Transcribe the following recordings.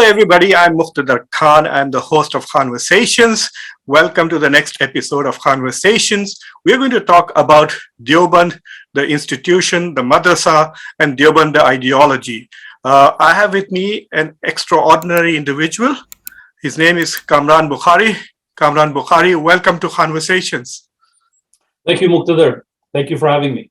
Hello, everybody. I'm Muqtedar Khan. I'm the host of Khanversations. Welcome to the next episode of Khanversations. We're going to talk about Deoband, the institution, the madrasa, and Deoband, the ideology. I have with me an extraordinary individual. His name is Kamran Bokhari. Kamran Bokhari, welcome to Khanversations. Thank you, Muqtedar. Thank you for having me.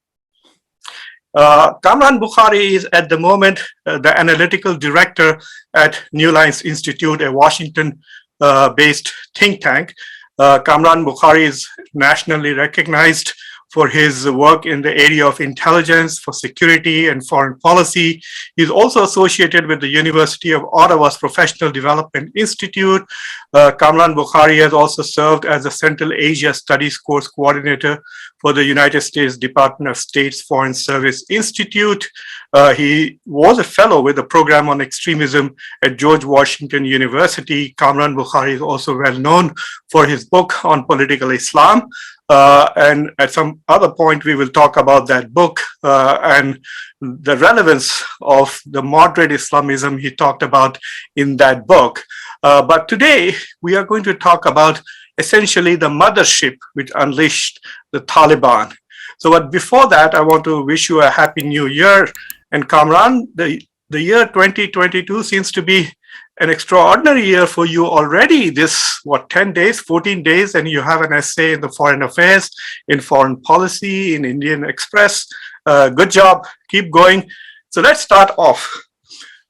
Kamran Bokhari is at the moment the analytical director at New Lines Institute, a Washington-based think tank. Kamran Bokhari is nationally recognized for his work in the area of intelligence, for security and foreign policy. He's also associated with the University of Ottawa's Professional Development Institute. Kamran Bokhari has also served as the Central Asia Studies Course Coordinator for the United States Department of State's Foreign Service Institute. He was a fellow with the program on extremism at George Washington University. Kamran Bokhari is also well known for his book on political Islam. And at some other point, we will talk about that book and the relevance of the moderate Islamism he talked about in that book. But today, we are going to talk about essentially the mothership which unleashed the Taliban. So, but before that, I want to wish you a happy new year. And Kamran, the year 2022 seems to be an extraordinary year for you already. This, 10 days, 14 days, and you have an essay in the Foreign Affairs, in Foreign Policy, in Indian Express. Good job. Keep going. So let's start off.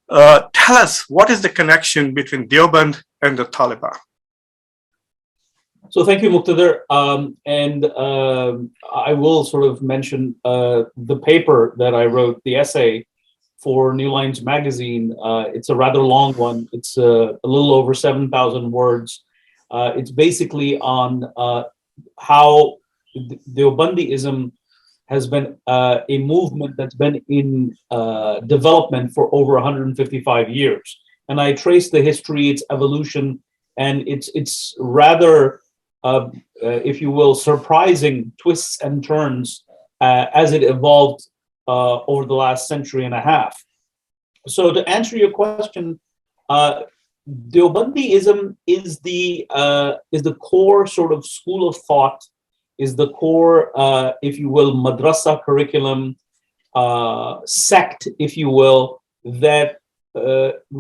Tell us, what is the connection between Deoband and the Taliban? So thank you, Muqtedar. I will sort of mention the paper that I wrote, the essay for New Lines magazine. It's a rather long one. It's a little over 7,000 words. It's basically on how Deobandism has been a movement that's been in development for over 155 years. And I trace the history, its evolution, and it's rather, if you will, surprising twists and turns as it evolved over the last century and a half. So to answer your question, Deobandism is the core sort of school of thought, is the core, if you will, madrasa curriculum, sect, if you will, that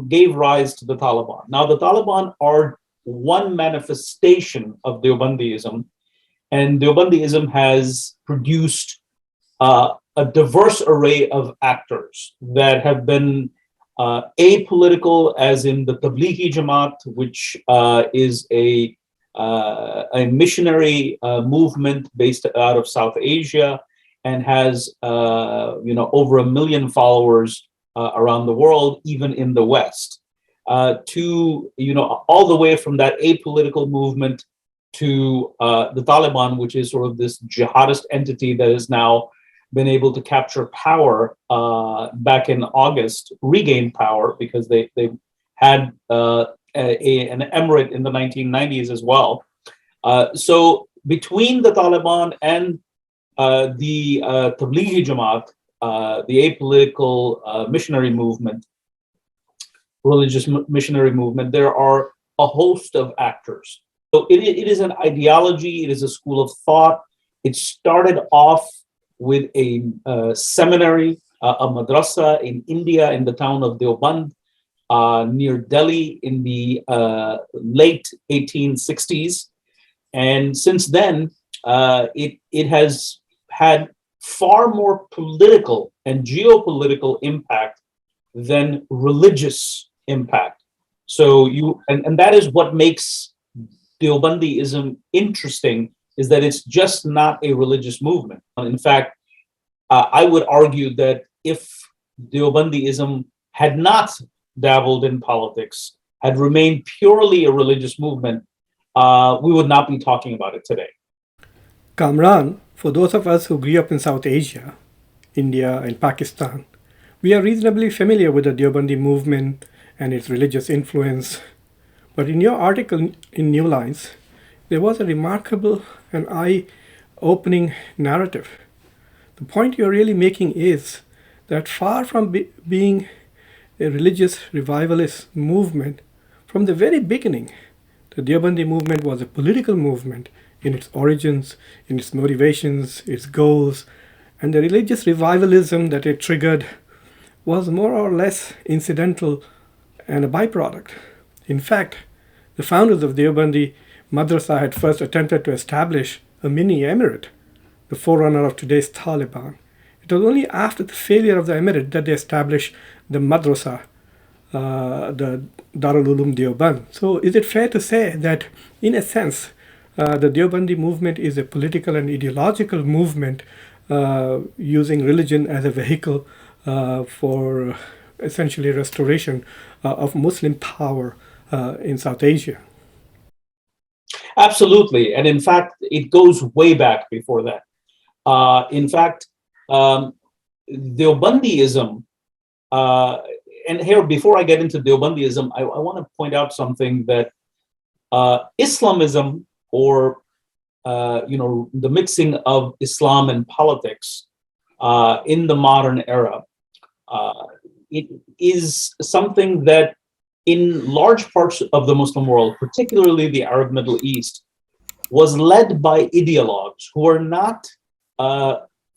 gave rise to the Taliban. Now, the Taliban are one manifestation of Deobandism, and Deobandism has produced a diverse array of actors that have been apolitical, as in the Tablighi Jamaat, which is a missionary movement based out of South Asia and has over 1 million followers around the world, even in the West. To all the way from that apolitical movement to the Taliban, which is sort of this jihadist entity that has now been able to capture power back in August, regained power because they had an emirate in the 1990s as well. So between the Taliban and the Tablighi Jamaat, the apolitical missionary movement, religious missionary movement, there are a host of actors. So it is an ideology, it is a school of thought. It started off with a seminary, a madrasa in India, in the town of Deoband, near Delhi in the late 1860s. And since then, it has had far more political and geopolitical impact than religious impact. So and that is what makes Deobandism interesting, is that it's just not a religious movement. In fact, I would argue that if Deobandism had not dabbled in politics, had remained purely a religious movement, we would not be talking about it today. Kamran, for those of us who grew up in South Asia, India and Pakistan, we are reasonably familiar with the Deobandi movement and its religious influence. But in your article in New Lines, there was a remarkable and eye-opening narrative. The point you're really making is that far from being a religious revivalist movement from the very beginning. The Deobandi movement was a political movement in its origins, in its motivations, its goals, and the religious revivalism that it triggered was more or less incidental and a byproduct. In fact, the founders of Deobandi Madrasa had first attempted to establish a mini emirate, the forerunner of today's Taliban. It was only after the failure of the emirate that they established the madrasa, the Darul Uloom Deoband. So is it fair to say that, in a sense, the Deobandi movement is a political and ideological movement using religion as a vehicle for essentially restoration of Muslim power in South Asia? Absolutely. And in fact, it goes way back before that. In fact, Deobandism, and here, before I get into Deobandism, I want to point out something that Islamism, or the mixing of Islam and politics in the modern era, it is something that in large parts of the Muslim world, particularly the Arab Middle East, was led by ideologues who are not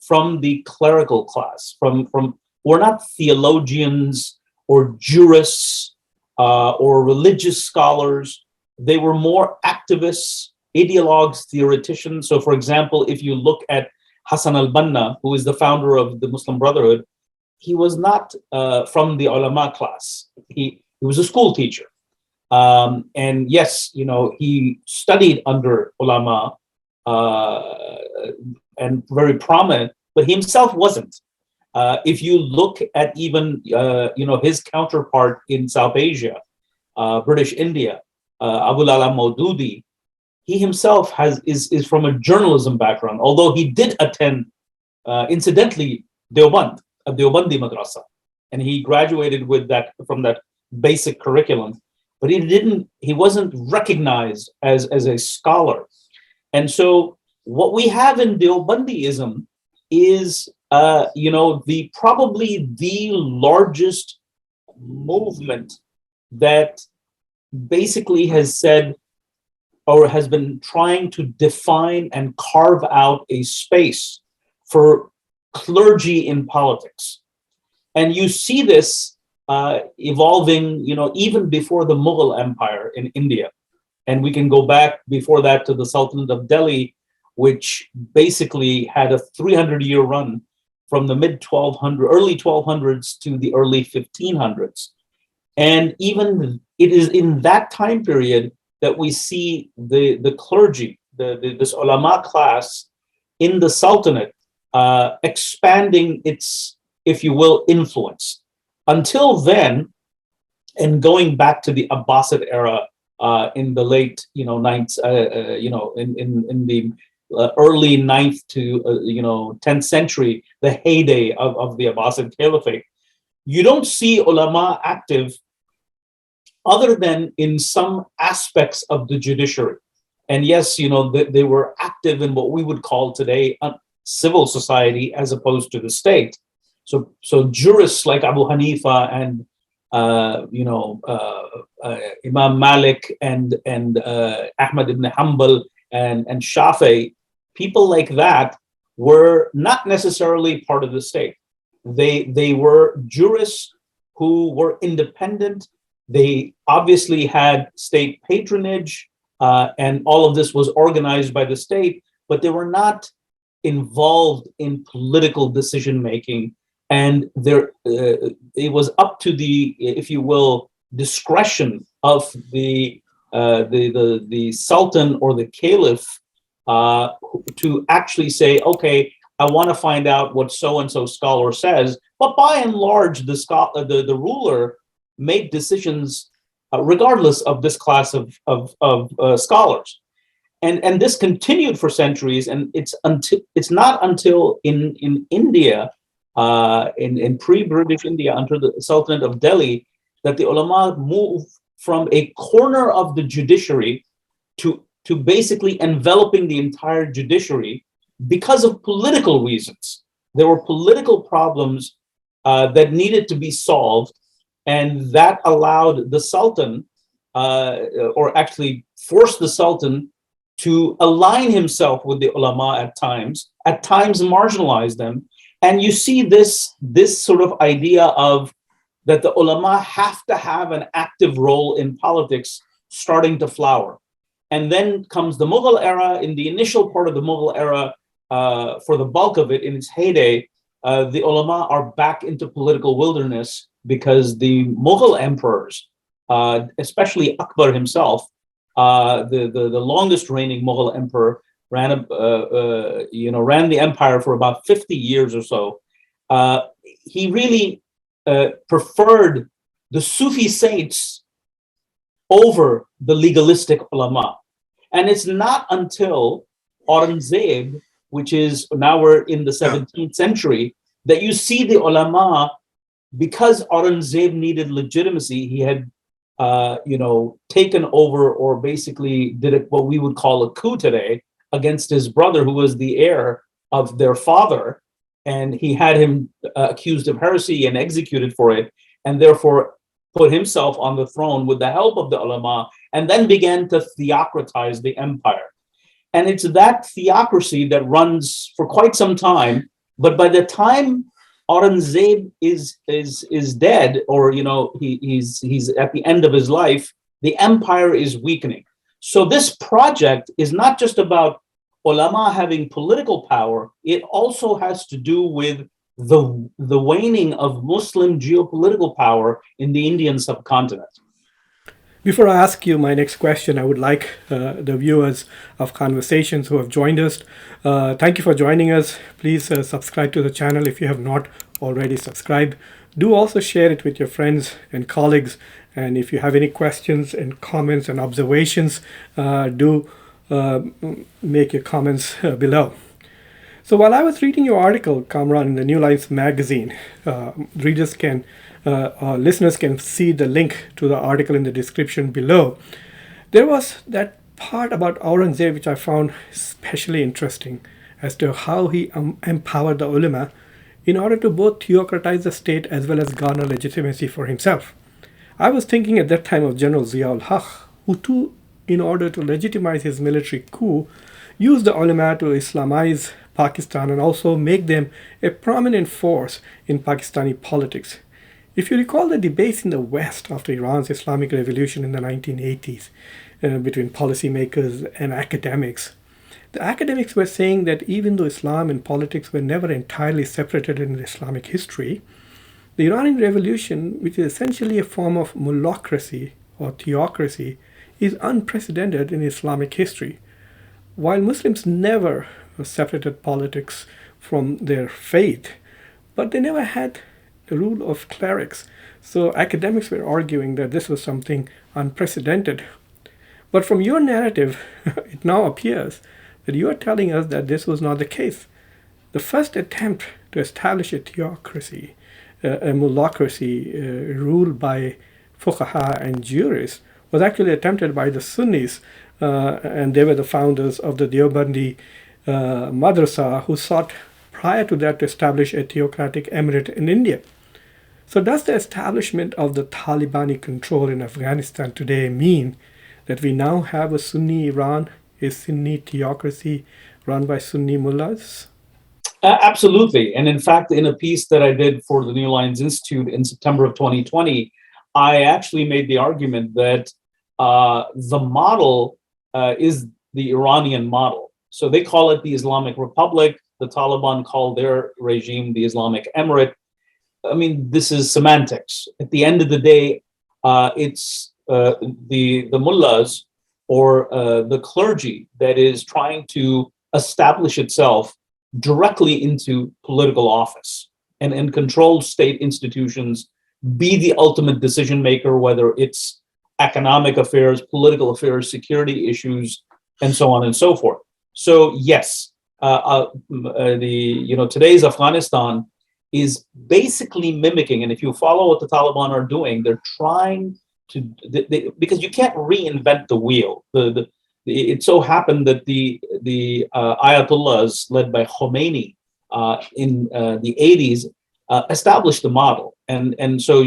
from the clerical class, who are not theologians or jurists or religious scholars. They were more activists, ideologues, theoreticians. So, for example, if you look at Hassan al-Banna, who is the founder of the Muslim Brotherhood, he was not from the ulama class. He was a school teacher. And yes, he studied under ulama and very prominent, but he himself wasn't. If you look at even his counterpart in South Asia, British India, Abul Ala Maududi, he himself is from a journalism background, although he did attend, incidentally, Deoband, a Deobandi madrasa, and he graduated from that basic curriculum, but he wasn't recognized as a scholar. And so what we have in Deobandism is probably the largest movement that basically has said, or has been trying to define and carve out a space for clergy in politics. And you see this evolving, even before the Mughal Empire in India. And we can go back before that to the Sultanate of Delhi, which basically had a 300-year run from the early 1200s to the early 1500s. And even it is in that time period that we see the clergy, this ulama class in the Sultanate expanding its, if you will, influence. Until then, and going back to the Abbasid era in the late, in the early 9th to 10th century, the heyday of the Abbasid Caliphate, you don't see ulama active other than in some aspects of the judiciary. And yes, they were active in what we would call today civil society as opposed to the state. So jurists like Abu Hanifa and Imam Malik and Ahmad ibn Hanbal and Shafi'i, people like that were not necessarily part of the state. They were jurists who were independent. They obviously had state patronage, and all of this was organized by the state, but they were not involved in political decision making. And it was up to the, if you will, discretion of the sultan or the caliph to actually say, okay, I want to find out what so-and-so scholar says. But by and large, the ruler made decisions regardless of this class of scholars. And this continued for centuries. And it's not until in India, in pre-British India, under the Sultanate of Delhi, that the ulama moved from a corner of the judiciary to basically enveloping the entire judiciary because of political reasons. There were political problems that needed to be solved, And that allowed the Sultan, or actually forced the Sultan to align himself with the ulama at times marginalize them. And you see this sort of idea of that the ulama have to have an active role in politics starting to flower. And then comes the Mughal era. In the initial part of the Mughal era, for the bulk of it in its heyday, the ulama are back into political wilderness because the Mughal emperors, especially Akbar himself, the longest reigning Mughal emperor, ran the empire for about 50 years or so. He really preferred the Sufi saints over the legalistic ulama. And it's not until Aurangzeb, which is now we're in the 17th century, that you see the ulama, because Aurangzeb needed legitimacy, he had taken over, or basically did what we would call a coup today against his brother, who was the heir of their father. And he had him accused of heresy and executed for it, and therefore put himself on the throne with the help of the ulama, and then began to theocratize the empire. And it's that theocracy that runs for quite some time. But by the time Aurangzeb is dead, or he's at the end of his life, the empire is weakening. So this project is not just about ulama having political power, it also has to do with the waning of Muslim geopolitical power in the Indian subcontinent. Before I ask you my next question, I would like the viewers of Khanversations who have joined us, thank you for joining us. Please subscribe to the channel if you have not already subscribed. Do also share it with your friends and colleagues. And if you have any questions and comments and observations, do make your comments below. So while I was reading your article, Kamran, in the New Lines magazine, listeners can see the link to the article in the description below. There was that part about Aurangzeb which I found especially interesting, as to how he empowered the ulama in order to both theocratize the state as well as garner legitimacy for himself. I was thinking at that time of General Zia-ul-Haq, who too, in order to legitimize his military coup, used the ulama to Islamize Pakistan and also make them a prominent force in Pakistani politics. If you recall the debates in the West after Iran's Islamic Revolution in the 1980s between policymakers and academics, the academics were saying that even though Islam and politics were never entirely separated in Islamic history, the Iranian Revolution, which is essentially a form of mullahcracy or theocracy, is unprecedented in Islamic history. While Muslims never separated politics from their faith, but they never had a rule of clerics. So academics were arguing that this was something unprecedented. But from your narrative, it now appears that you are telling us that this was not the case. The first attempt to establish a theocracy, a mullahcracy ruled by fuqaha and jurists, was actually attempted by the Sunnis, and they were the founders of the Deobandi madrasa, who sought prior to that to establish a theocratic emirate in India. So does the establishment of the Taliban control in Afghanistan today mean that we now have a Sunni Iran, a Sunni theocracy run by Sunni mullahs? Absolutely. And in fact, in a piece that I did for the New Lines Institute in September of 2020, I actually made the argument that the model is the Iranian model. So they call it the Islamic Republic. The Taliban call their regime the Islamic Emirate. I mean, this is semantics. At the end of the day, it's the mullahs or the clergy that is trying to establish itself directly into political office and control state institutions, be the ultimate decision maker, whether it's economic affairs, political affairs, security issues, and so on and so forth. So yes, today's Afghanistan is basically mimicking, and if you follow what the Taliban are doing, they're trying to, because you can't reinvent the wheel. It so happened that the Ayatollahs led by Khomeini in the 80s established the model, and so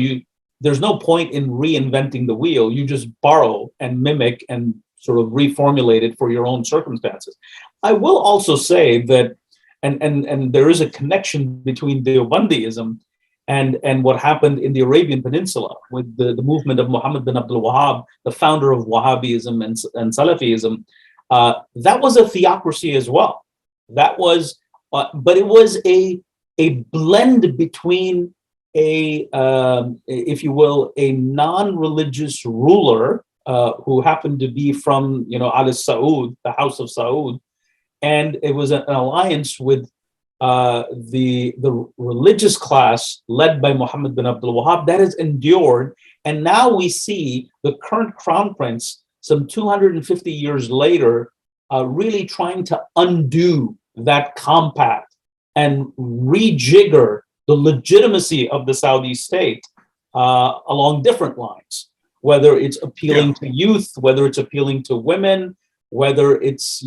there's no point in reinventing the wheel. You just borrow and mimic and sort of reformulate it for your own circumstances. I will also say that, and there is a connection between Deobandism and what happened in the Arabian Peninsula with the movement of Muhammad bin Abdul Wahhab, the founder of Wahhabism and Salafism. That was a theocracy as well. That was, but it was a blend between if you will, a non-religious ruler who happened to be from, Al Saud, the House of Saud, and it was an alliance with the religious class led by Muhammad bin Abdul Wahhab that has endured. And now we see the current crown prince, some 250 years later, really trying to undo that compact and rejigger the legitimacy of the Saudi state along different lines, whether it's appealing to youth, whether it's appealing to women, whether it's,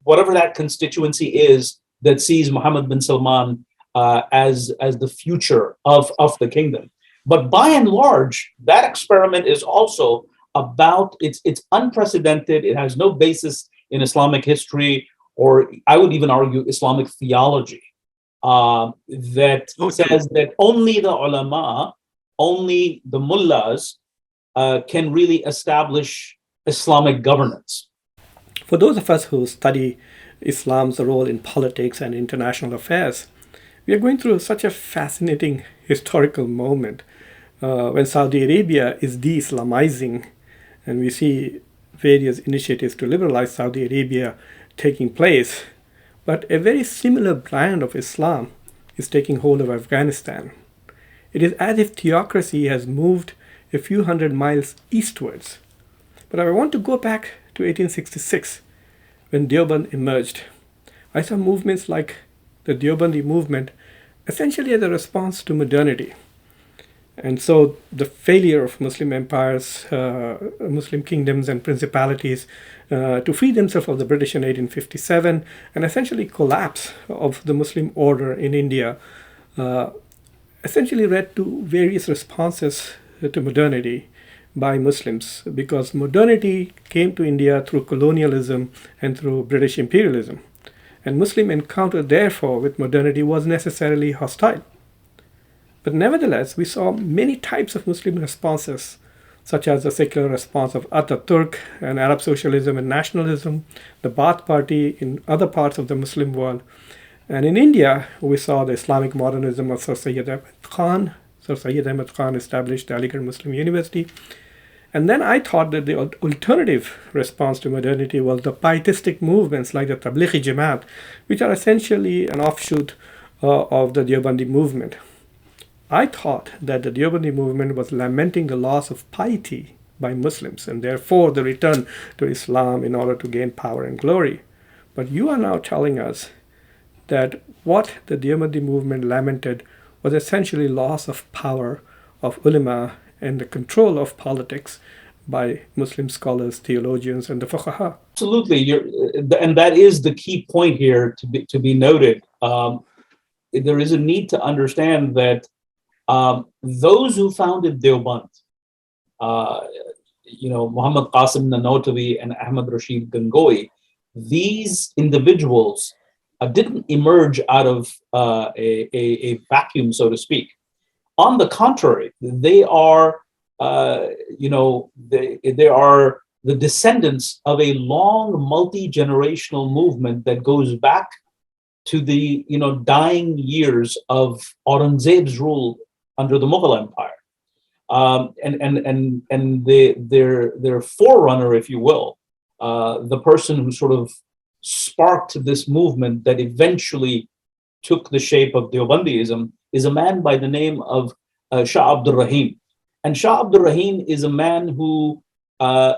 whatever that constituency is that sees Mohammed bin Salman as the future of the kingdom. But by and large, that experiment is also about, it's unprecedented. It has no basis in Islamic history, or I would even argue Islamic theology, that says that only the ulama, only the mullahs can really establish Islamic governance. For those of us who study Islam's role in politics and international affairs, we are going through such a fascinating historical moment when Saudi Arabia is de-Islamizing, and we see various initiatives to liberalize Saudi Arabia taking place. But a very similar brand of Islam is taking hold of Afghanistan. It is as if theocracy has moved a few hundred miles eastwards. But I want to go back to 1866, when Deoband emerged. I saw movements like the Deobandi movement essentially as a response to modernity. And so the failure of Muslim empires, Muslim kingdoms and principalities to free themselves of the British in 1857, and essentially collapse of the Muslim order in India, essentially led to various responses to modernity by Muslims, because modernity came to India through colonialism and through British imperialism. And Muslim encounter, therefore, with modernity was necessarily hostile. But nevertheless, we saw many types of Muslim responses, such as the secular response of Ataturk and Arab socialism and nationalism, the Baath Party in other parts of the Muslim world. And in India, we saw the Islamic modernism of Sir Syed Ahmad Khan. Sir Syed Ahmad Khan established the Aligarh Muslim University. And then I thought that the alternative response to modernity was the pietistic movements like the Tablighi Jamaat, which are essentially an offshoot of the Deobandi movement. I thought that the Deobandi movement was lamenting the loss of piety by Muslims and therefore the return to Islam in order to gain power and glory. But you are now telling us that what the Deobandi movement lamented was essentially loss of power of ulama and the control of politics by Muslim scholars, theologians, and the fuqaha. Absolutely, and that is the key point here to be noted. There is a need to understand that those who founded Deoband, Muhammad Qasim Nanotawi and Ahmad Rashid Gangohi, these individuals didn't emerge out of a vacuum, so to speak. On the contrary, they are, they are the descendants of a long multi-generational movement that goes back to the dying years of Aurangzeb's rule under the Mughal Empire, and their forerunner, if you will, the person who sort of sparked this movement that eventually took the shape of Deobandism is a man by the name of Shah Abdul Rahim. And Shah Abdul Rahim is a man who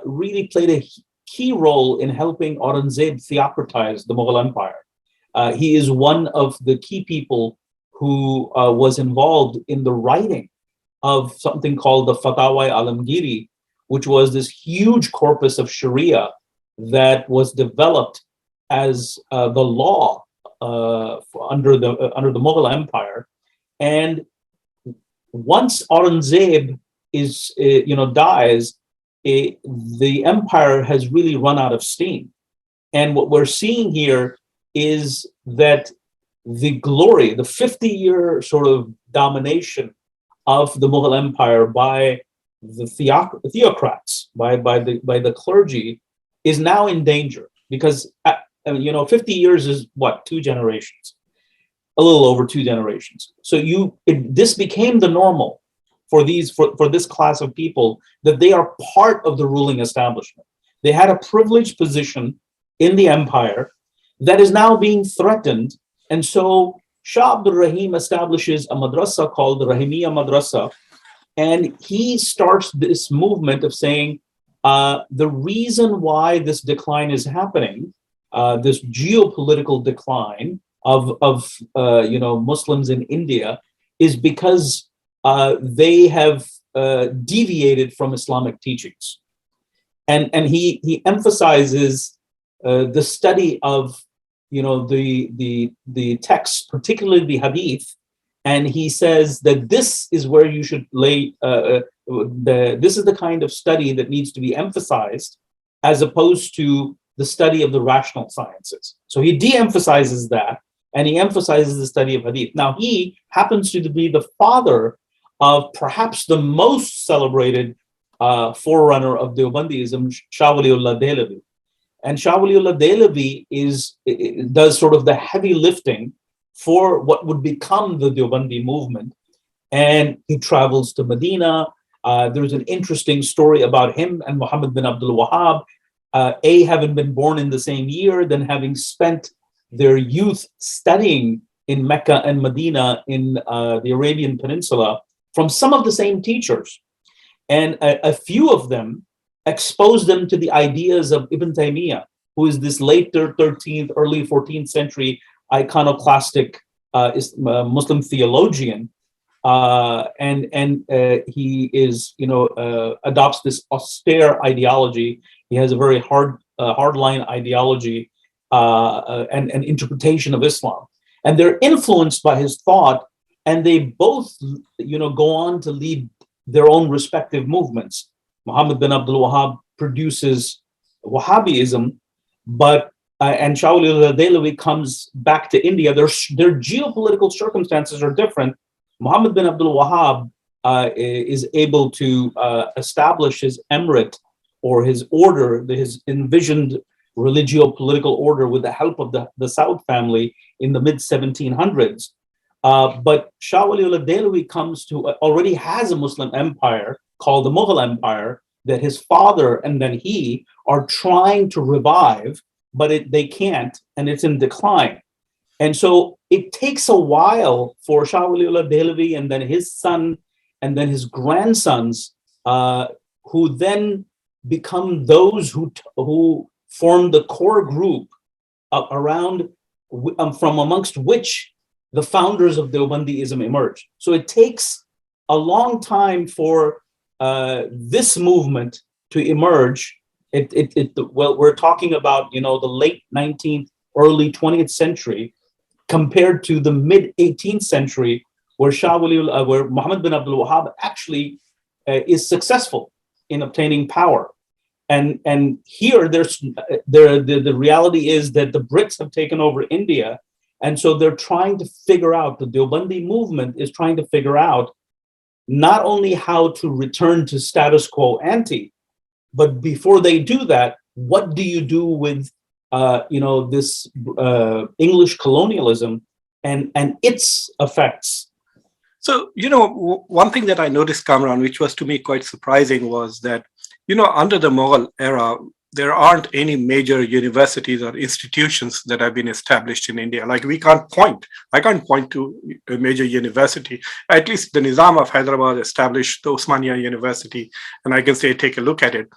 really played a key role in helping Aurangzeb theocratize the Mughal Empire. He is one of the key people who was involved in the writing of something called the Fatawa Alamgiri, which was this huge corpus of Sharia that was developed as the law under the Mughal Empire. And once Aurangzeb dies, the empire has really run out of steam. And what we're seeing here is that the glory, the 50-year sort of domination of the Mughal Empire by the theocrats, by the clergy, is now in danger, because 50 years is what, 2 generations, a little over 2 generations. So this became the normal for this class of people, that they are part of the ruling establishment. They had a privileged position in the empire that is now being threatened. And so Shah Abdul Rahim establishes a madrasa called the Rahimiyya Madrasa, and he starts this movement of saying the reason why this decline is happening, this geopolitical decline of Muslims in India, is because they have deviated from Islamic teachings, and he emphasizes the study of the texts, particularly the hadith, and he says that this is where you should lay this is the kind of study that needs to be emphasized, as opposed to the study of the rational sciences. So he de-emphasizes that, and he emphasizes the study of hadith. Now, he happens to be the father of perhaps the most celebrated forerunner of Deobandism, Shah Waliullah Dehlavi. And Shah Waliullah Dehlavi does sort of the heavy lifting for what would become the Deobandi movement. And he travels to Medina. There's an interesting story about him and Muhammad bin Abdul Wahhab, having been born in the same year, then having spent their youth studying in Mecca and Medina in the Arabian Peninsula from some of the same teachers. And a few of them exposed them to the ideas of Ibn Taymiyyah, who is this late 13th, early 14th century iconoclastic Muslim theologian. And he is, adopts this austere ideology. He has a very hardline ideology and interpretation of Islam. And they're influenced by his thought, and they both, go on to lead their own respective movements. Muhammad bin Abdul Wahhab produces Wahhabism, and Shah Waliullah Dehlavi comes back to India. Their geopolitical circumstances are different. Muhammad bin Abdul Wahhab is able to establish his emirate, or his order, his envisioned religio-political order, with the help of the Saud family in the mid-1700s. But Shah Waliullah Dehlavi already has a Muslim empire called the Mughal Empire, that his father and then he are trying to revive, but they can't, and it's in decline. And so it takes a while for Shah Waliullah Dehlavi and then his son and then his grandsons, who then become those who form the core group around from amongst which the founders of Deobandism emerge. So it takes a long time for this movement to emerge. We're talking about the late 19th, early 20th century, compared to the mid 18th century, where where Muhammad bin Abdul Wahhab actually is successful in obtaining power. And here the reality is that the Brits have taken over India, and so they're trying to figure out, the Deobandi movement is trying to figure out not only how to return to status quo ante, but before they do that, what do you do with this English colonialism and its effects? So, one thing that I noticed, Kamran, which was to me quite surprising, was that, under the Mughal era, there aren't any major universities or institutions that have been established in India. Like I can't point to a major university. At least the Nizam of Hyderabad established the Osmania University, and I can say, take a look at it.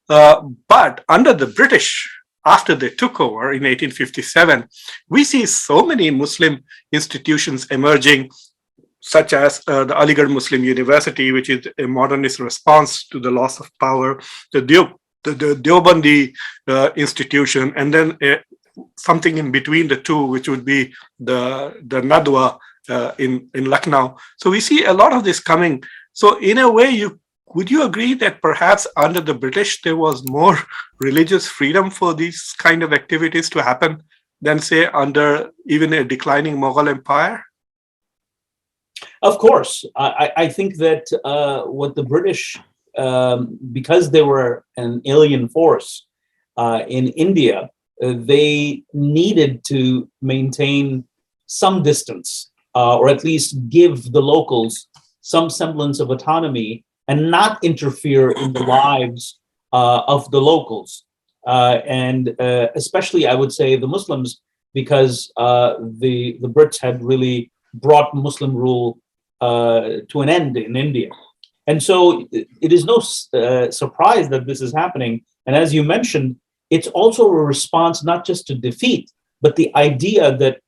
But under the British, after they took over in 1857, we see so many Muslim institutions emerging, such as the Aligarh Muslim University, which is a modernist response to the loss of power, the Deobandi institution, and then something in between the two, which would be the Nadwa in Lucknow. So we see a lot of this coming. So in a way, would you agree that perhaps under the British there was more religious freedom for these kind of activities to happen than, say, under even a declining Mughal empire? Of course, I think that what the British, because they were an alien force in India, they needed to maintain some distance, or at least give the locals some semblance of autonomy and not interfere in the lives of the locals. And especially, I would say, the Muslims, because the Brits had really brought Muslim rule to an end in India. And so it is no surprise that this is happening. And as you mentioned, it's also a response not just to defeat, but the idea that,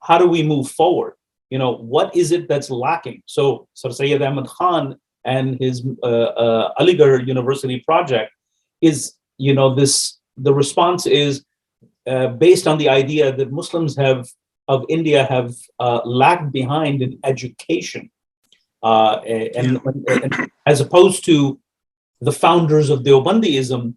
how do we move forward? What is it that's lacking? So Sir Sayyid Ahmad Khan and his Aligarh University project is, the response is based on the idea that Muslims of India have lagged behind in education. And as opposed to the founders of Deobandism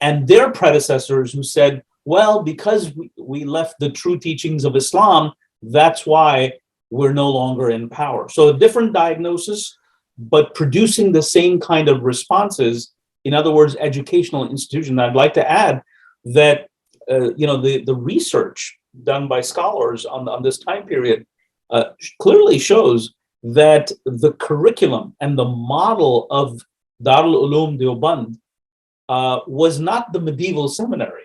and their predecessors who said, well, because we left the true teachings of Islam, that's why we're no longer in power. So a different diagnosis, but producing the same kind of responses. In other words, educational institution. I'd like to add that the research done by scholars on this time period clearly shows that the curriculum and the model of Darul Uloom Deoband was not the medieval seminary.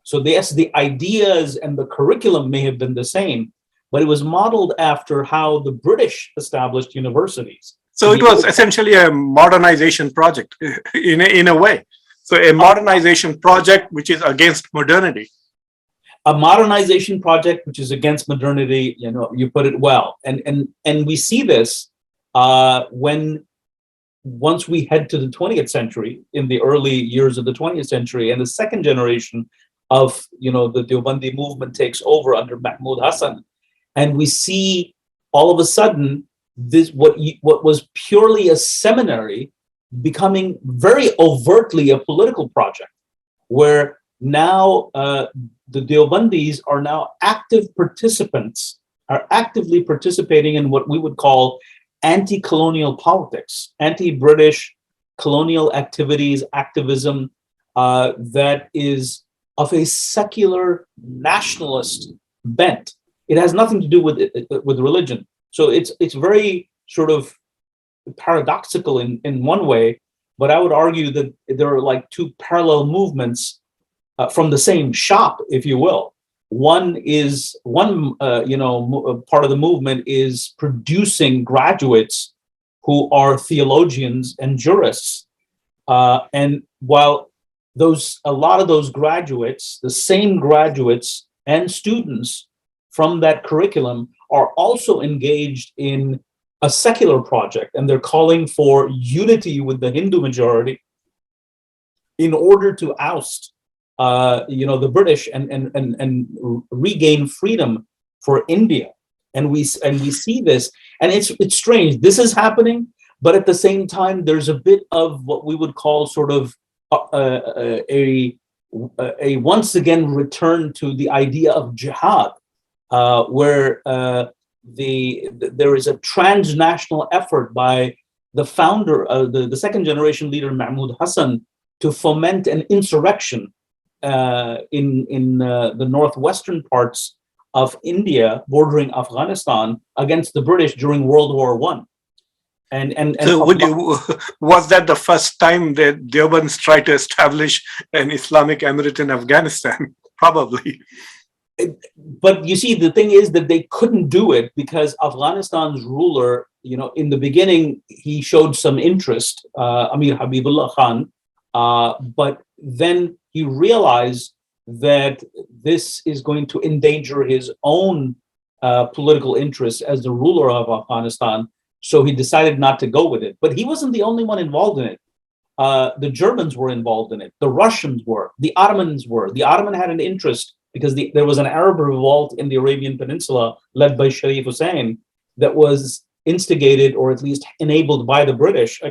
So yes, the ideas and the curriculum may have been the same, but it was modeled after how the British established universities. So it was essentially a modernization project in a way. So a modernization project which is against modernity. A modernization project which is against modernity, you put it well. And we see this once we head to the 20th century, in the early years of the 20th century, and the second generation of the Deobandi movement takes over under Mahmud Hassan, and we see all of a sudden this what was purely a seminary becoming very overtly a political project, where now the Deobandis are now active participants, are actively participating in what we would call anti-colonial politics, anti-British colonial activities, activism that is of a secular nationalist bent. It has nothing to do with religion. So it's very sort of paradoxical in one way, but I would argue that there are like two parallel movements from the same shop, if you will. One part of the movement is producing graduates who are theologians and jurists, and while a lot of those graduates, the same graduates and students from that curriculum, are also engaged in a secular project, and they're calling for unity with the Hindu majority in order to oust the British and regain freedom for India. And we see this, and it's strange. This is happening, but at the same time, there's a bit of what we would call sort of a once again return to the idea of jihad, where there is a transnational effort by the founder, the second generation leader Mahmud Hassan, to foment an insurrection in the northwestern parts of India, bordering Afghanistan, against the British during World War I. And so was that the first time that Deoband tried to establish an Islamic emirate in Afghanistan? Probably. But you see, the thing is that they couldn't do it because Afghanistan's ruler, in the beginning, he showed some interest, Amir Habibullah Khan, but then he realized that this is going to endanger his own political interests as the ruler of Afghanistan. So he decided not to go with it. But he wasn't the only one involved in it. The Germans were involved in it. The Russians were. The Ottomans were. The Ottoman had an interest because there was an Arab revolt in the Arabian Peninsula led by Sharif Hussein that was instigated or at least enabled by the British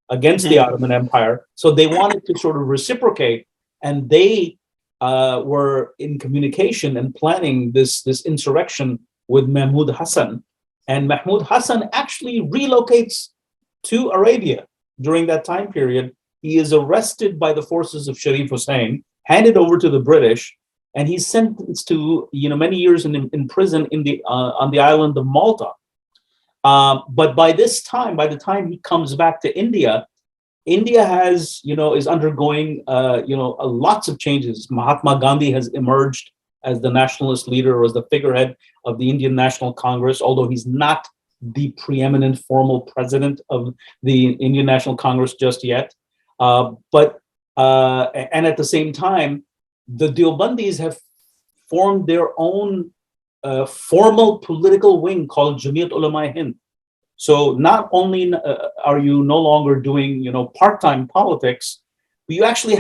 against the Ottoman Empire. So they wanted to sort of reciprocate, and they were in communication and planning this insurrection with Mahmud Hassan. And Mahmud Hassan actually relocates to Arabia during that time period. He is arrested by the forces of Sharif Hussein, handed over to the British, and he's sentenced to many years in prison on the island of Malta. But by the time he comes back to India, India is undergoing lots of changes. Mahatma Gandhi has emerged as the nationalist leader or as the figurehead of the Indian National Congress, although he's not the preeminent formal president of the Indian National Congress just yet. And at the same time, the Deobandis have formed their own formal political wing called Jamiat Ulama Hind. So not only are you no longer doing part-time politics, but you actually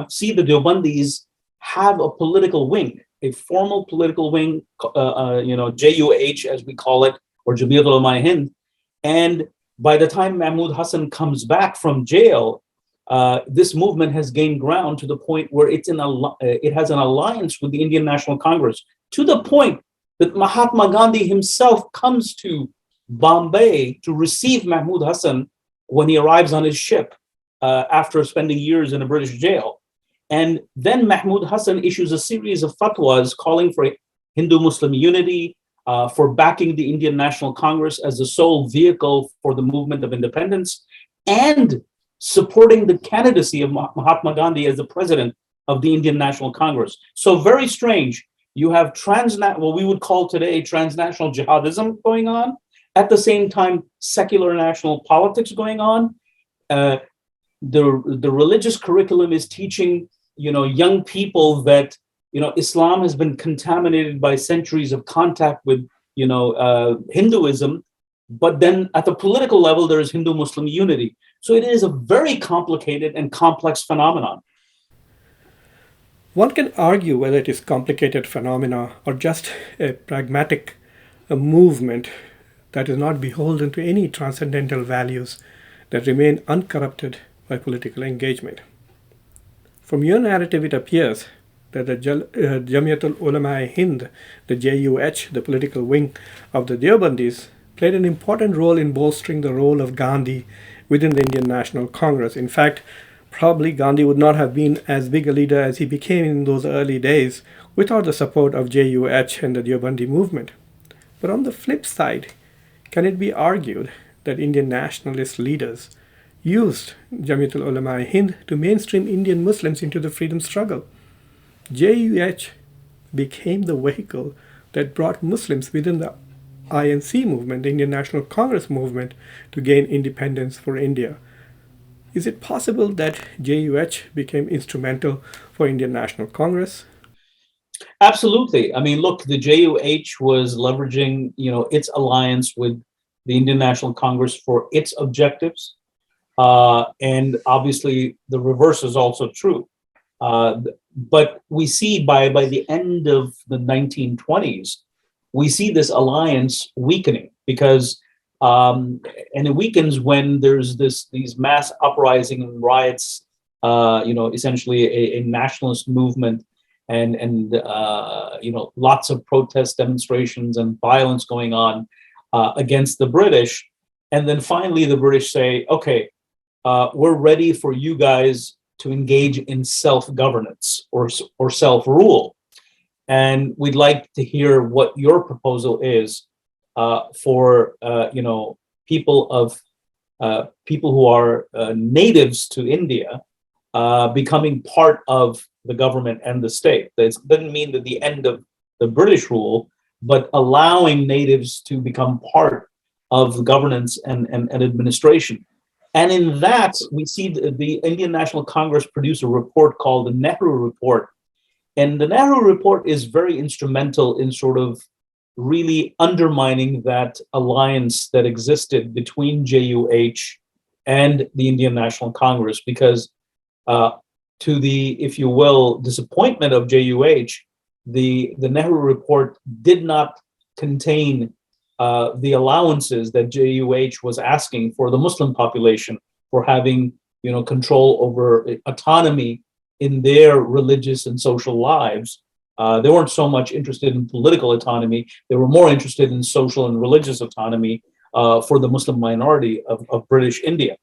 see the Deobandis have a political wing, a formal political wing, JUH as we call it, or Jamiat Ulama Hind. And by the time Mahmud Hassan comes back from jail, this movement has gained ground to the point where it has an alliance with the Indian National Congress, to the point that Mahatma Gandhi himself comes to Bombay to receive Mahmud Hassan when he arrives on his ship after spending years in a British jail. And then Mahmud Hassan issues a series of fatwas calling for Hindu-Muslim unity, for backing the Indian National Congress as the sole vehicle for the movement of independence, and supporting the candidacy of Mahatma Gandhi as the president of the Indian National Congress. So very strange. You have what we would call today transnational jihadism going on. At the same time, secular national politics going on. The religious curriculum is teaching young people that Islam has been contaminated by centuries of contact with Hinduism, but then at the political level there is Hindu-Muslim unity. So it is a very complicated and complex phenomenon. One can argue whether it is complicated phenomena or just a pragmatic movement that is not beholden to any transcendental values that remain uncorrupted by political engagement. From your narrative, it appears that the Jamiatul Ulama Hind, the JUH, the political wing of the Deobandis, played an important role in bolstering the role of Gandhi within the Indian National Congress. In fact, probably Gandhi would not have been as big a leader as he became in those early days without the support of JUH and the Deobandi movement. But on the flip side, can it be argued that Indian nationalist leaders used Jamiatul Ulama Hind to mainstream Indian Muslims into the freedom struggle? JUH became the vehicle that brought Muslims within the INC movement, the Indian National Congress movement, to gain independence for India. Is it possible that JUH became instrumental for Indian National Congress? Absolutely. I mean, look, the JUH was leveraging, its alliance with the Indian National Congress for its objectives. And obviously the reverse is also true. But we see by the end of the 1920s, we see this alliance weakening because, and it weakens when there's these mass uprising and riots, essentially a nationalist movement and lots of protest demonstrations and violence going on against the British. And then finally the British say, okay, we're ready for you guys to engage in self-governance or self-rule. And we'd like to hear what your proposal is for people who are natives to India becoming part of the government and the state. That doesn't mean that the end of the British rule, but allowing natives to become part of governance and administration. And in that, we see the Indian National Congress produce a report called the Nehru Report. And the Nehru Report is very instrumental in sort of really undermining that alliance that existed between JUH and the Indian National Congress, because to the, if you will, disappointment of JUH, the Nehru report did not contain the allowances that JUH was asking for the Muslim population for having, control over autonomy in their religious and social lives. They weren't so much interested in political autonomy. They were more interested in social and religious autonomy for the Muslim minority of British India.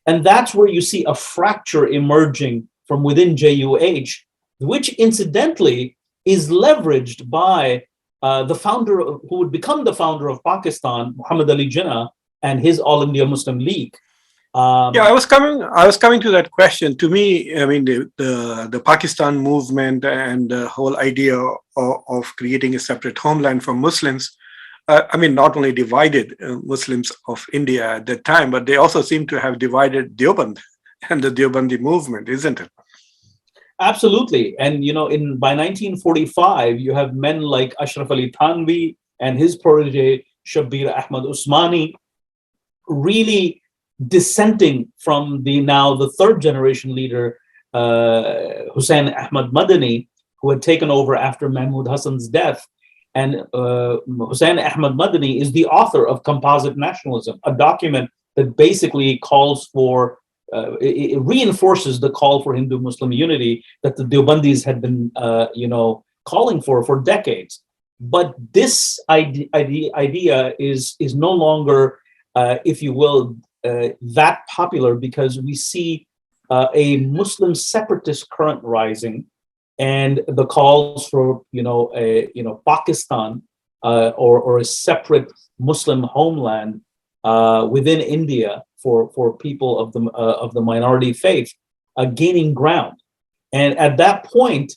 And that's where you see a fracture emerging from within JUH, which incidentally is leveraged by the founder, who would become the founder of Pakistan, Muhammad Ali Jinnah, and his All India Muslim League. Yeah, I was coming to that question. To me, I mean, the Pakistan movement and the whole idea of creating a separate homeland for Muslims, I mean, not only divided Muslims of India at that time, but they also seem to have divided Deoband and the Deobandi movement, isn't it? Absolutely. And, by 1945, you have men like Ashraf Ali Thanvi and his protege, Shabbir Ahmad Usmani, really dissenting from the third generation leader, Hussain Ahmad Madani, who had taken over after Mahmud Hassan's death. And Hussain Ahmad Madani is the author of Composite Nationalism, a document that basically calls for, it reinforces the call for Hindu-Muslim unity that the Deobandis had been, calling for decades. But this idea is no longer, if you will, that popular, because we see a Muslim separatist current rising, and the calls for Pakistan or a separate Muslim homeland within India for people of the minority faith gaining ground. And at that point,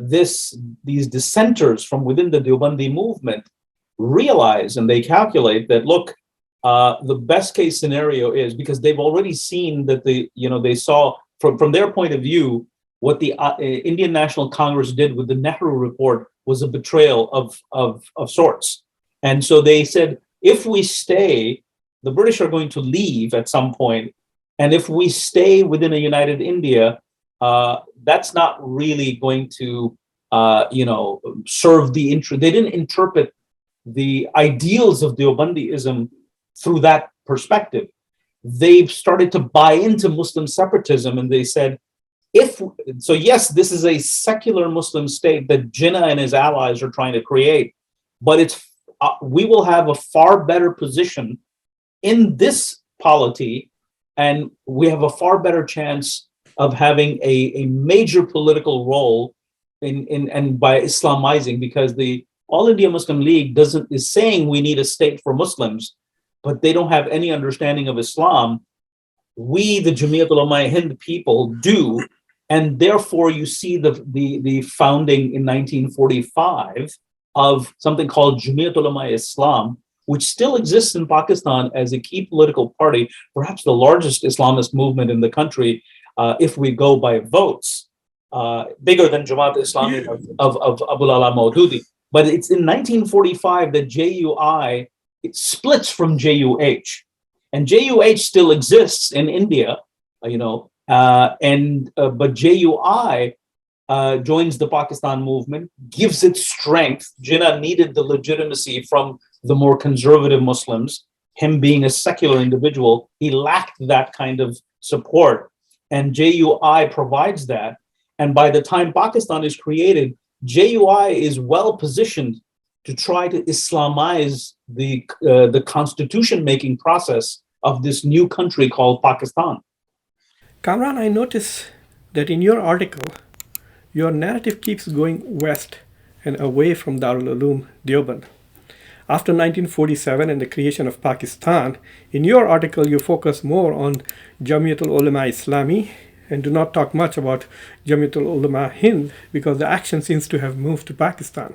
these dissenters from within the Deobandi movement realize, and they calculate that, look, the best case scenario is, because they've already seen that they saw from their point of view, what the Indian National Congress did with the Nehru report was a betrayal of sorts. And so they said, if we stay, the British are going to leave at some point. And if we stay within a united India, that's not really going to, serve the interest. They didn't interpret the ideals of Deobandism through that perspective. They've started to buy into Muslim separatism, and they said, yes, this is a secular Muslim state that Jinnah and his allies are trying to create, but we will have a far better position in this polity, and we have a far better chance of having a major political role in by Islamizing, because the All India Muslim League is saying we need a state for Muslims, but they don't have any understanding of Islam. We, the Jamiat Ulama Hind people, do. And therefore, you see the founding in 1945 of something called Jamiat Ulama Islam, which still exists in Pakistan as a key political party, perhaps the largest Islamist movement in the country, if we go by votes, bigger than Jamaat Islami of Abul Ala Maududi. But it's in 1945 that JUI splits from JUH, and JUH still exists in India, but JUI joins the Pakistan movement, gives it strength. Jinnah needed the legitimacy from the more conservative Muslims. Him being a secular individual, he lacked that kind of support, and JUI provides that. And by the time Pakistan is created, JUI is well positioned to try to Islamize the constitution-making process of this new country called Pakistan. Kamran, I notice that in your article, your narrative keeps going west and away from Darul Uloom Deoband. After 1947 and the creation of Pakistan, in your article you focus more on Jamiatul Ulama Islami and do not talk much about Jamiatul Ulama Hind, because the action seems to have moved to Pakistan.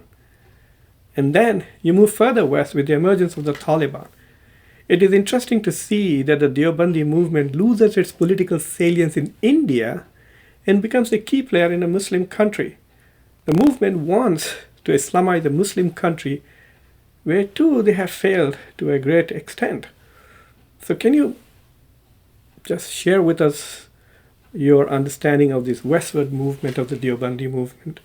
And then you move further west with the emergence of the Taliban. It is interesting to see that the Deobandi movement loses its political salience in India and becomes a key player in a Muslim country. The movement wants to Islamize a Muslim country where too they have failed to a great extent. So can you just share with us your understanding of this westward movement of the Deobandi movement?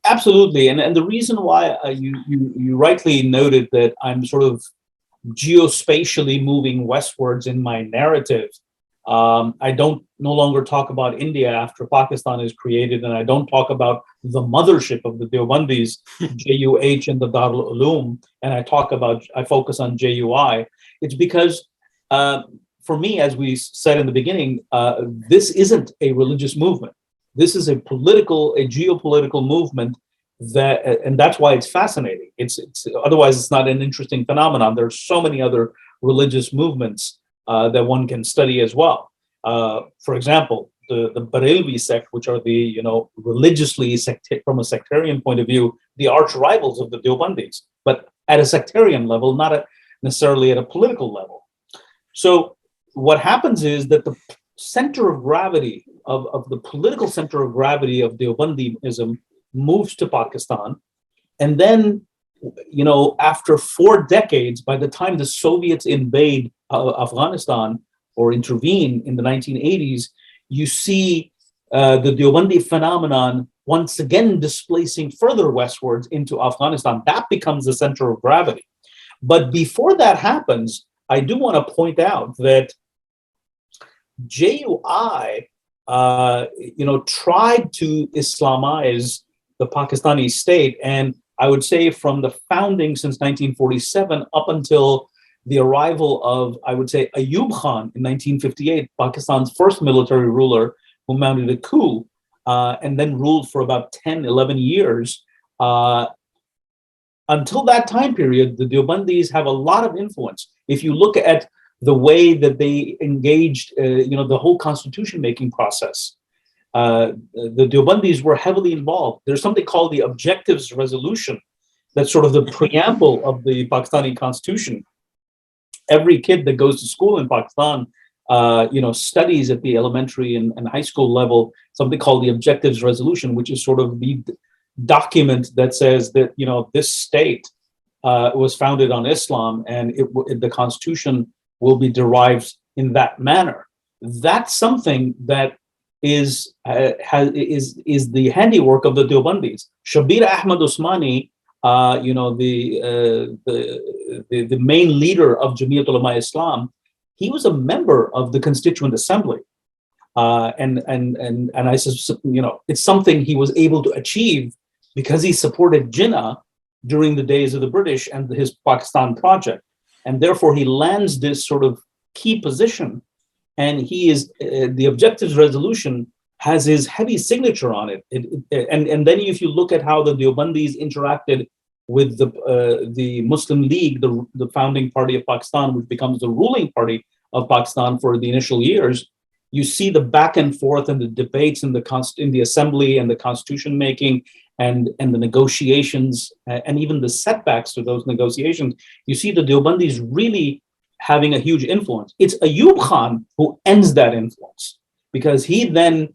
Absolutely, and the reason why you rightly noted that I'm sort of geospatially moving westwards in my narrative. I don't no longer talk about India after Pakistan is created, and I don't talk about the mothership of the Deobandis, JUH and the Darul Uloom, and I focus on JUI. It's because for me, as we said in the beginning, this isn't a religious movement. This is a geopolitical movement and that's why it's fascinating. It's otherwise it's not an interesting phenomenon. There's so many other religious movements that one can study as well. For example, the Barelvi sect, which are the religiously from a sectarian point of view, the arch rivals of the Deobandis, but at a sectarian level, not necessarily at a political level. So what happens is that the center of gravity of the political center of gravity of Deobandism moves to Pakistan. And then, after 4 decades, by the time the Soviets invade Afghanistan or intervene in the 1980s, you see the Deobandi phenomenon once again displacing further westwards into Afghanistan. That becomes the center of gravity. But before that happens, I do want to point out that JUI, tried to Islamize the Pakistani state. And I would say from the founding since 1947 up until the arrival of, I would say, Ayub Khan in 1958, Pakistan's first military ruler who mounted a coup and then ruled for about 10, 11 years. Until that time period, the Deobandis have a lot of influence. If you look at the way that they engaged, the whole constitution-making process, the Deobandis were heavily involved. There's something called the Objectives Resolution. That's sort of the preamble of the Pakistani constitution. Every kid that goes to school in Pakistan, studies at the elementary and high school level something called the Objectives Resolution, which is sort of the document that says that this state was founded on Islam, and the constitution will be derived in that manner. That's something that is the handiwork of the Deobandis. Shabir Ahmad Usmani, the main leader of Jamiat Ulama Islam, he was a member of the Constituent Assembly, and I said, it's something he was able to achieve because he supported Jinnah during the days of the British and his Pakistan project, and therefore he lands this sort of key position. And he is the Objectives Resolution has his heavy signature on it. And then if you look at how the Deobandis interacted with the Muslim League, the founding party of Pakistan, which becomes the ruling party of Pakistan for the initial years, you see the back and forth and the debates in the assembly and the constitution making and the negotiations and even the setbacks to those negotiations. You see the Deobandis really having a huge influence. It's Ayub Khan who ends that influence, because he then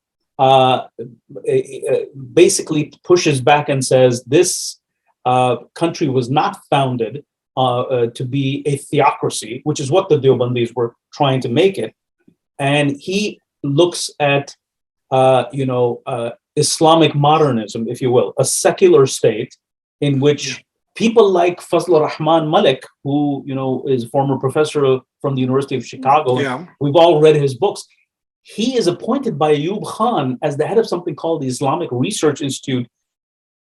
basically pushes back and says this country was not founded to be a theocracy, which is what the Deobandis were trying to make it. And he looks at Islamic modernism, if you will, a secular state in which people like Fazlur Rahman Malik, who is a former professor from the University of Chicago, we've all read his books. He is appointed by Ayub Khan as the head of something called the Islamic Research Institute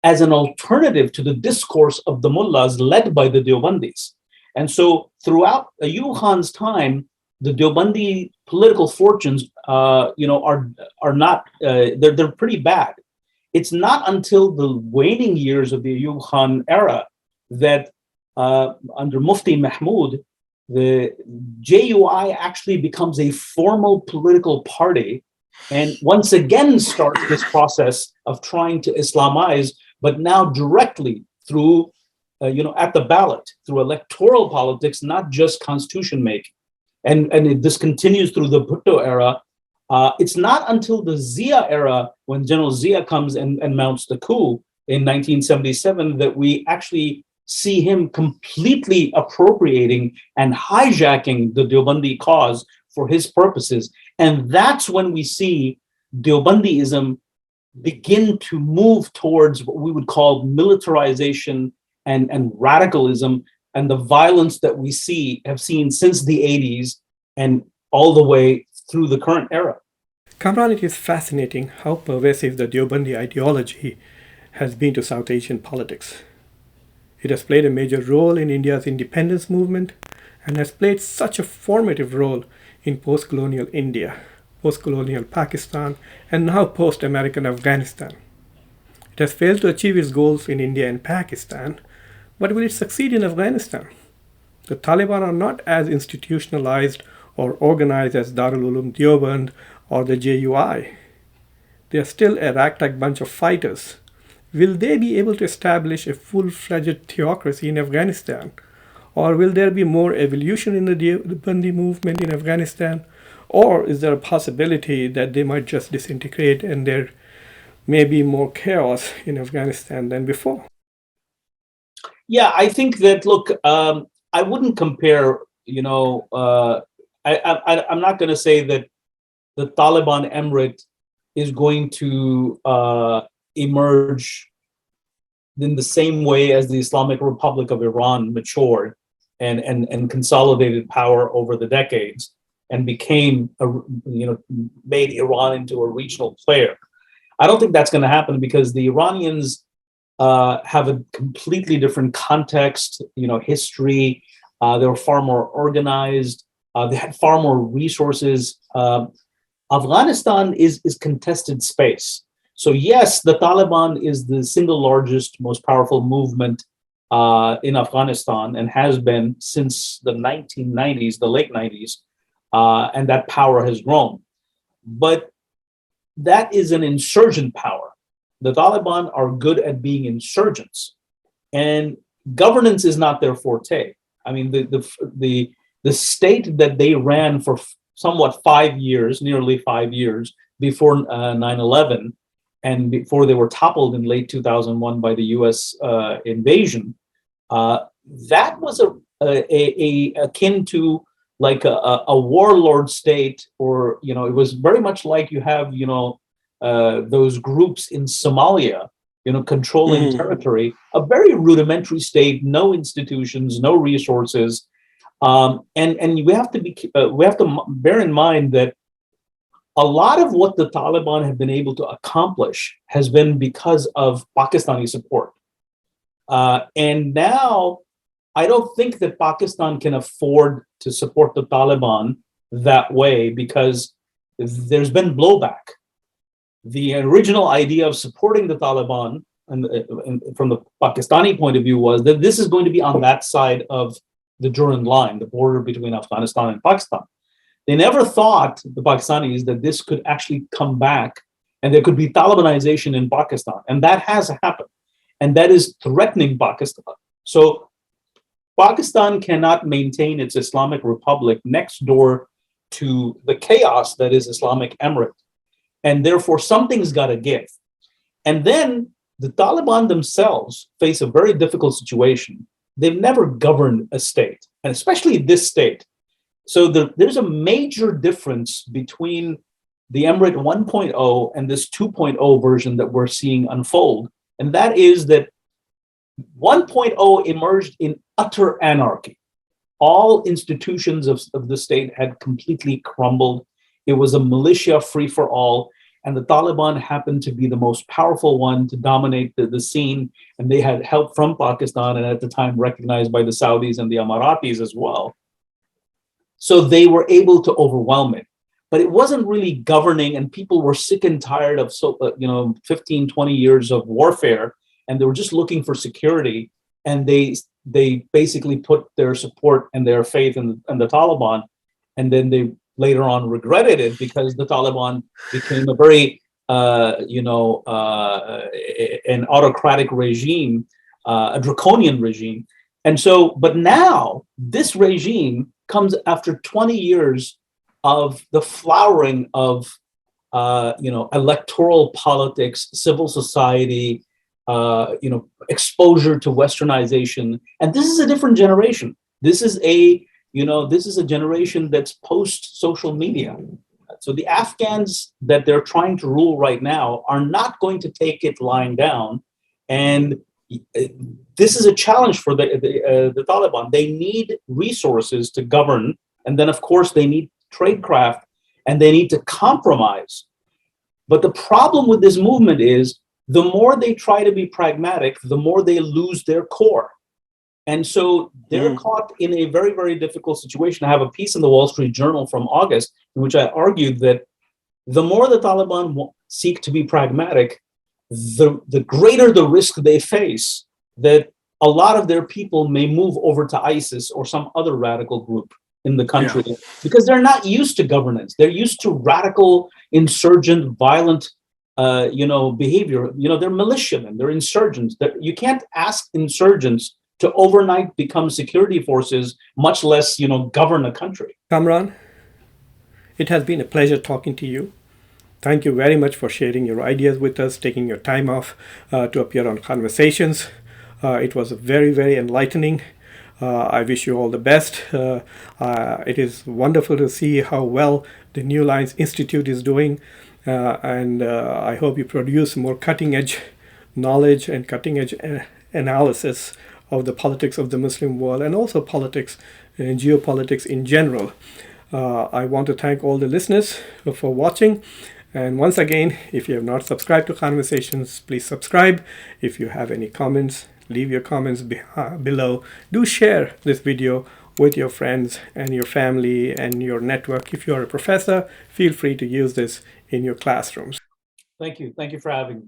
as an alternative to the discourse of the mullahs led by the Deobandis. And so throughout Ayub Khan's time, the Deobandi political fortunes, are not, they're pretty bad. It's not until the waning years of the Ayub Khan era that under Mufti Mahmood, the JUI actually becomes a formal political party and once again starts this process of trying to Islamize, but now directly through, at the ballot, through electoral politics, not just constitution making. And this continues through the Bhutto era. It's not until the Zia era, when General Zia comes and mounts the coup in 1977, that we actually see him completely appropriating and hijacking the Deobandi cause for his purposes. And that's when we see Deobandism begin to move towards what we would call militarization and radicalism, and the violence that we have seen since the 80s and all the way through the current era. Kamran, it is fascinating how pervasive the Deobandi ideology has been to South Asian politics. It has played a major role in India's independence movement and has played such a formative role in post-colonial India, post-colonial Pakistan, and now post-American Afghanistan. It has failed to achieve its goals in India and Pakistan, but will it succeed in Afghanistan? The Taliban are not as institutionalized or organized as Darul Uloom Deoband or the JUI. They are still a ragtag bunch of fighters. Will they be able to establish a full-fledged theocracy in Afghanistan? Or will there be more evolution in the Deobandi movement in Afghanistan? Or is there a possibility that they might just disintegrate and there may be more chaos in Afghanistan than before? Yeah, I think that, look, I wouldn't compare, I'm not going to say that the Taliban emirate is going to emerge in the same way as the Islamic Republic of Iran matured and consolidated power over the decades and became, made Iran into a regional player. I don't think that's going to happen because the Iranians have a completely different context, history. They were far more organized. They had far more resources. Afghanistan is contested space. So yes, the Taliban is the single largest, most powerful movement in Afghanistan and has been since the 1990s, the late 90s, and that power has grown. But that is an insurgent power. The Taliban are good at being insurgents, and governance is not their forte. I mean, the state that they ran for somewhat 5 years, nearly 5 years before 9/11, and before they were toppled in late 2001 by the U.S. Invasion, that was a akin to like a warlord state, or it was very much like you have those groups in Somalia, controlling territory, a very rudimentary state, no institutions, no resources, and we have to bear in mind that a lot of what the Taliban have been able to accomplish has been because of Pakistani support, and now I don't think that Pakistan can afford to support the Taliban that way because there's been blowback. The original idea of supporting the Taliban, and from the Pakistani point of view, was that this is going to be on that side of the Durban line, the border between Afghanistan and Pakistan. They never thought, the Pakistanis, that this could actually come back and there could be Talibanization in Pakistan. And that has happened. And that is threatening Pakistan. So Pakistan cannot maintain its Islamic Republic next door to the chaos that is Islamic Emirate. And therefore, something's got to give. And then the Taliban themselves face a very difficult situation. They've never governed a state, and especially this state. So there's a major difference between the Emirate 1.0 and this 2.0 version that we're seeing unfold. And that is that 1.0 emerged in utter anarchy. All institutions of the state had completely crumbled. It was a militia free for all. And the Taliban happened to be the most powerful one to dominate the scene. And they had help from Pakistan, and at the time recognized by the Saudis and the Emiratis as well. So they were able to overwhelm it. But it wasn't really governing, and people were sick and tired of 15, 20 years of warfare, and they were just looking for security. And they basically put their support and their faith in the Taliban. And then they later on regretted it because the Taliban became a very, an autocratic regime, a draconian regime. And so, but now this regime comes after 20 years of the flowering of, electoral politics, civil society, exposure to westernization. And this is a different generation. This is a generation that's post social media. So the Afghans that they're trying to rule right now are not going to take it lying down. And this is a challenge for the Taliban. They need resources to govern. And then, of course, they need tradecraft and they need to compromise. But the problem with this movement is the more they try to be pragmatic, the more they lose their core. And so they're caught in a very, very difficult situation. I have a piece in the Wall Street Journal from August in which I argued that the more the Taliban seek to be pragmatic, the greater the risk they face that a lot of their people may move over to ISIS or some other radical group in the country because they're not used to governance. They're used to radical, insurgent, violent behavior. They're militiamen, they're insurgents. You can't ask insurgents to overnight become security forces, much less, govern a country. Kamran, it has been a pleasure talking to you. Thank you very much for sharing your ideas with us, taking your time off to appear on Khanversations. It was very, very enlightening. I wish you all the best. It is wonderful to see how well the New Lines Institute is doing. And I hope you produce more cutting-edge knowledge and cutting-edge analysis of the politics of the Muslim world and also politics and geopolitics in general. I want to thank all the listeners for watching. And once again, if you have not subscribed to Khanversations, please subscribe. If you have any comments, leave your comments below. Do share this video with your friends and your family and your network. If you are a professor, feel free to use this in your classrooms. Thank you. Thank you for having me.